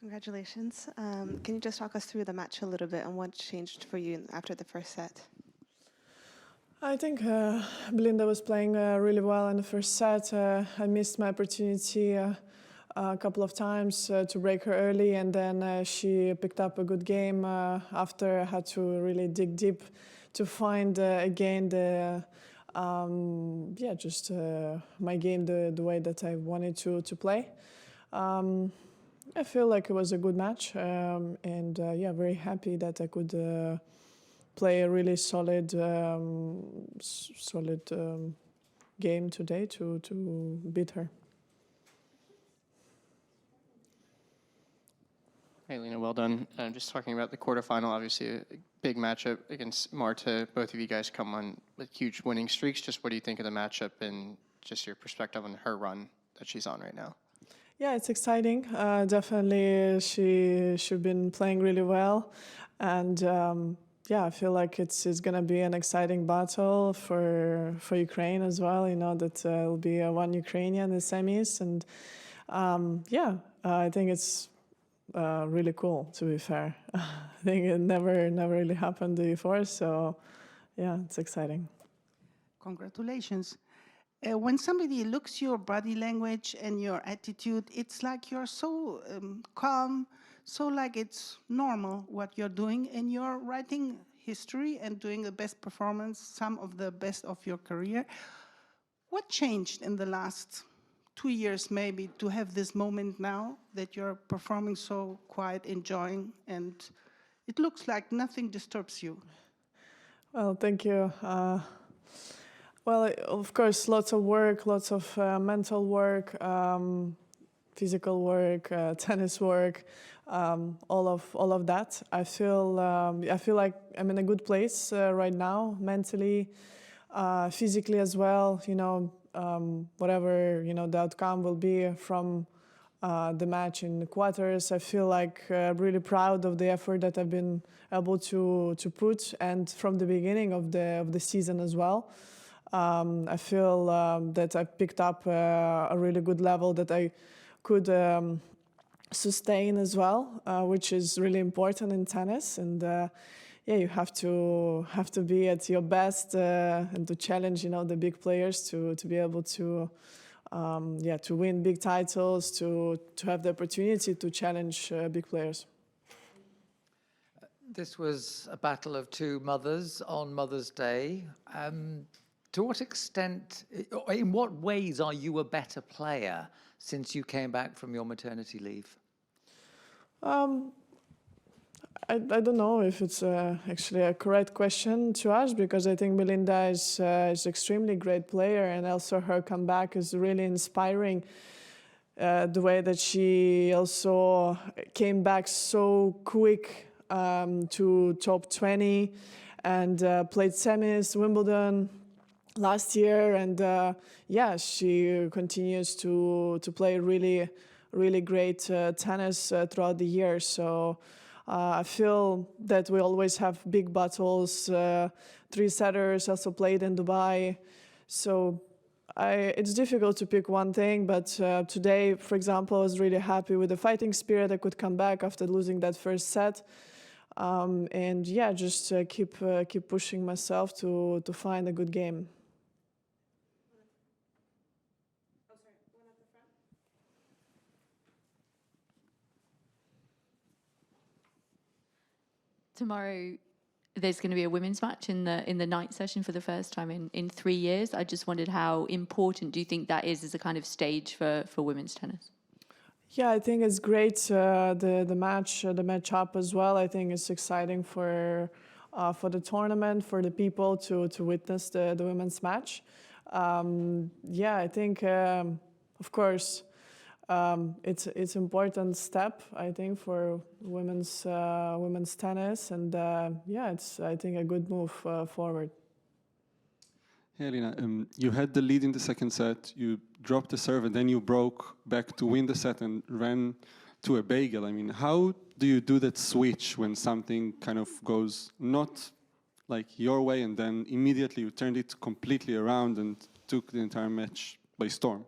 Congratulations. Can you just talk us through the match a little bit and what changed for you after the first set? I think Belinda was playing really well in the first set. I missed my opportunity a couple of times to break her early, and then she picked up a good game after I had to really dig deep to find again the my game the way that I wanted to play. I feel like it was a good match, and very happy that I could play a really solid game today to beat her. Hey, Elina, well done. Just talking about the quarterfinal, obviously a big matchup against Marta. Both of you guys come on with huge winning streaks. Just what do you think of the matchup and just your perspective on her run that she's on right now? Yeah, it's exciting. Definitely, she's been playing really well, and I feel like it's gonna be an exciting battle for Ukraine as well. You know that it'll be one Ukrainian in the semis, and I think it's really cool. To be fair, I think it never really happened before. So, yeah, it's exciting. Congratulations. When somebody looks your body language and your attitude, it's like you're so calm, so like it's normal what you're doing, and you're writing history and doing the best performance, some of the best of your career. What changed in the last 2 years maybe to have this moment now that you're performing so quiet, enjoying, and it looks like nothing disturbs you? Well, thank you. Well, of course, lots of work, lots of mental work, physical work, tennis work, all of that. I feel like I'm in a good place right now, mentally, physically as well. You know, whatever the outcome will be from the match in the quarters. I feel like really proud of the effort that I've been able to put, and from the beginning of the season as well. I feel that I picked up a really good level that I could sustain as well, which is really important in tennis. And you have to be at your best and to challenge the big players to be able to win big titles, to have the opportunity to challenge big players. This was a battle of two mothers on Mother's Day. To what extent, in what ways are you a better player since you came back from your maternity leave? I don't know if it's actually a correct question to ask, because I think Belinda is an extremely great player, and also her comeback is really inspiring. The way that she also came back so quick to top 20 and played semis, Wimbledon last year, and she continues to play really, really great tennis throughout the year. So I feel that we always have big battles. Three setters also played in Dubai, so it's difficult to pick one thing. But today, for example, I was really happy with the fighting spirit. I could come back after losing that first set. Just keep pushing myself to find a good game. Tomorrow, there's going to be a women's match in the night session for the first time in 3 years. I just wondered how important do you think that is as a kind of stage for women's tennis? Yeah, I think it's great. The match up as well. I think it's exciting for the tournament, for the people to witness the women's match. I think of course. It's important step, I think, for women's tennis, and it's, I think, a good move forward. Hey, Elina, you had the lead in the second set, you dropped the serve, and then you broke back to win the set and ran to a bagel. I mean, how do you do that switch when something kind of goes not like your way, and then immediately you turned it completely around and took the entire match by storm?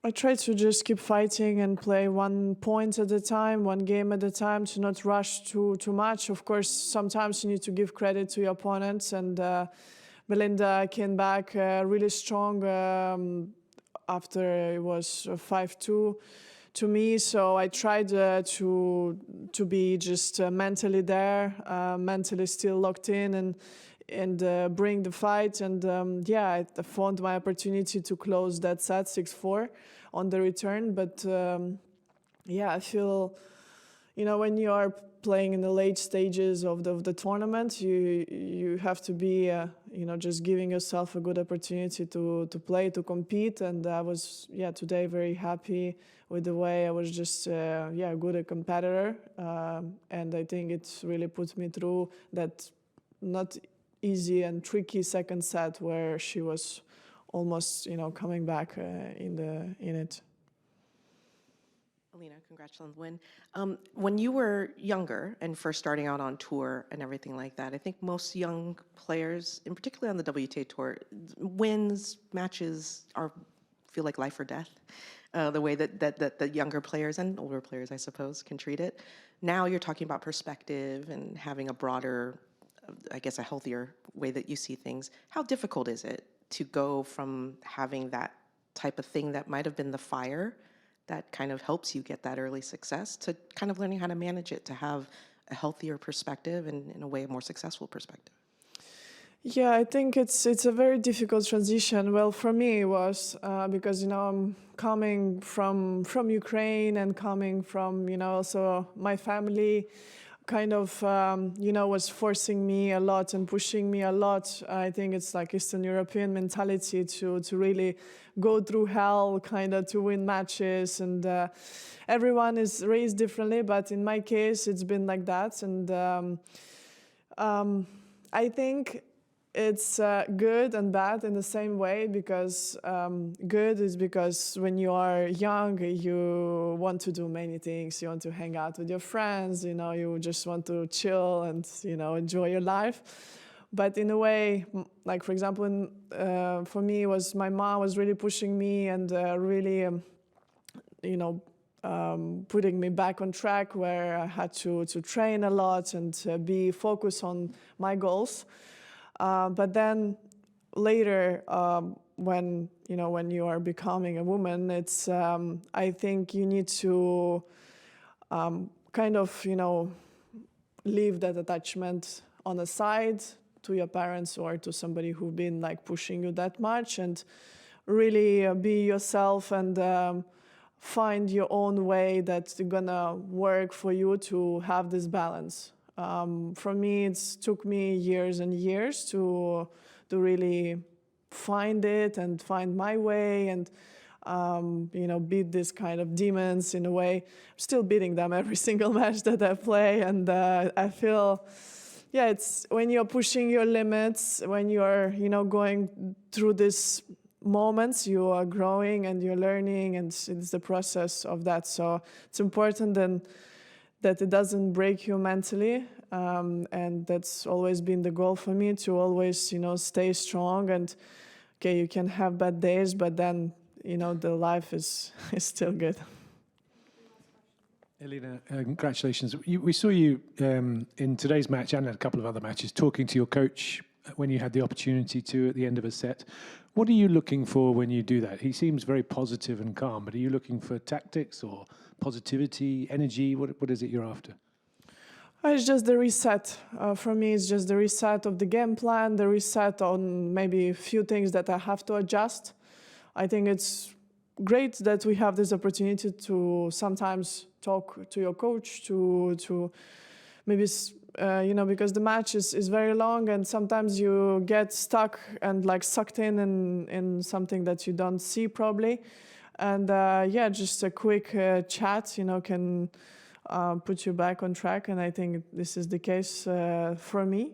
I try to just keep fighting and play 1 point at a time, 1 game at a time, to not rush too much. Of course, sometimes you need to give credit to your opponents, and Belinda came back really strong after it was 5-2 to me. So I tried to be just mentally there, mentally still locked in, and bring the fight. And yeah, I found my opportunity to close that set 6-4 on the return. But yeah, I feel, you know, when you are playing in the late stages of the tournament, you have to be, you know, just giving yourself a good opportunity to play, to compete. And I was, yeah, today very happy with the way I was just, yeah, good a competitor. And I think it's really put me through that not easy and tricky second set where she was almost, you know, coming back in it. Elina, congrats on the win. When you were younger and first starting out on tour and everything like that, I think most young players, and particularly on the WTA tour, wins, matches feel like life or death. The way that the younger players and older players, I suppose, can treat it. Now you're talking about perspective and having a broader, I guess, a healthier way that you see things. How difficult is it to go from having that type of thing that might have been the fire that kind of helps you get that early success to kind of learning how to manage it, to have a healthier perspective and, in a way, a more successful perspective? Yeah, I think it's a very difficult transition. Well, for me it was because, you know, I'm coming from Ukraine and coming from, you know, also my family kind of, you know, was forcing me a lot and pushing me a lot. I think it's like Eastern European mentality to really go through hell, kind of, to win matches. And everyone is raised differently, but in my case, it's been like that. And I think it's good and bad in the same way, because good is because when you are young, you want to do many things. You want to hang out with your friends, you know, you just want to chill and, you know, enjoy your life. But in a way, like, for example, for me, was my mom was really pushing me and really, you know, putting me back on track, where I had to train a lot and be focused on my goals. But then later, when you are becoming a woman, it's I think you need to kind of, you know, leave that attachment on the side to your parents or to somebody who've been like pushing you that much, and really be yourself and find your own way that's gonna work for you to have this balance. For me, it took me years and years to really find it and find my way and, you know, beat this kind of demons in a way. I'm still beating them every single match that I play. And I feel, yeah, it's when you're pushing your limits, when you're, you know, going through these moments, you are growing and you're learning, and it's the process of that. So it's important then that it doesn't break you mentally, and that's always been the goal for me, to always, you know, stay strong. And okay, you can have bad days, but then, you know, the life is still good. Elina, congratulations. We saw you in today's match and a couple of other matches talking to your coach when you had the opportunity to at the end of a set. What are you looking for when you do that? He seems very positive and calm, but are you looking for tactics or positivity, energy? What is it you're after? It's just the reset. For me, it's just the reset of the game plan, the reset on maybe a few things that I have to adjust. I think it's great that we have this opportunity to sometimes talk to your coach, to maybe, you know, because the match is very long, and sometimes you get stuck and like sucked in something that you don't see probably. And yeah, just a quick chat, you know, can put you back on track. And I think this is the case for me.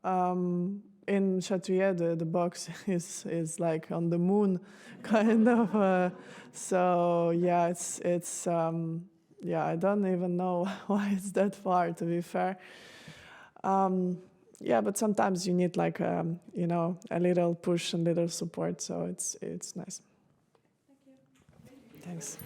In Chatrier, the box is like on the moon, kind of. So yeah, it's yeah, I don't even know why it's that far, to be fair. Yeah, but sometimes you need like you know, a little push and little support. So it's nice. Thank you. Thanks.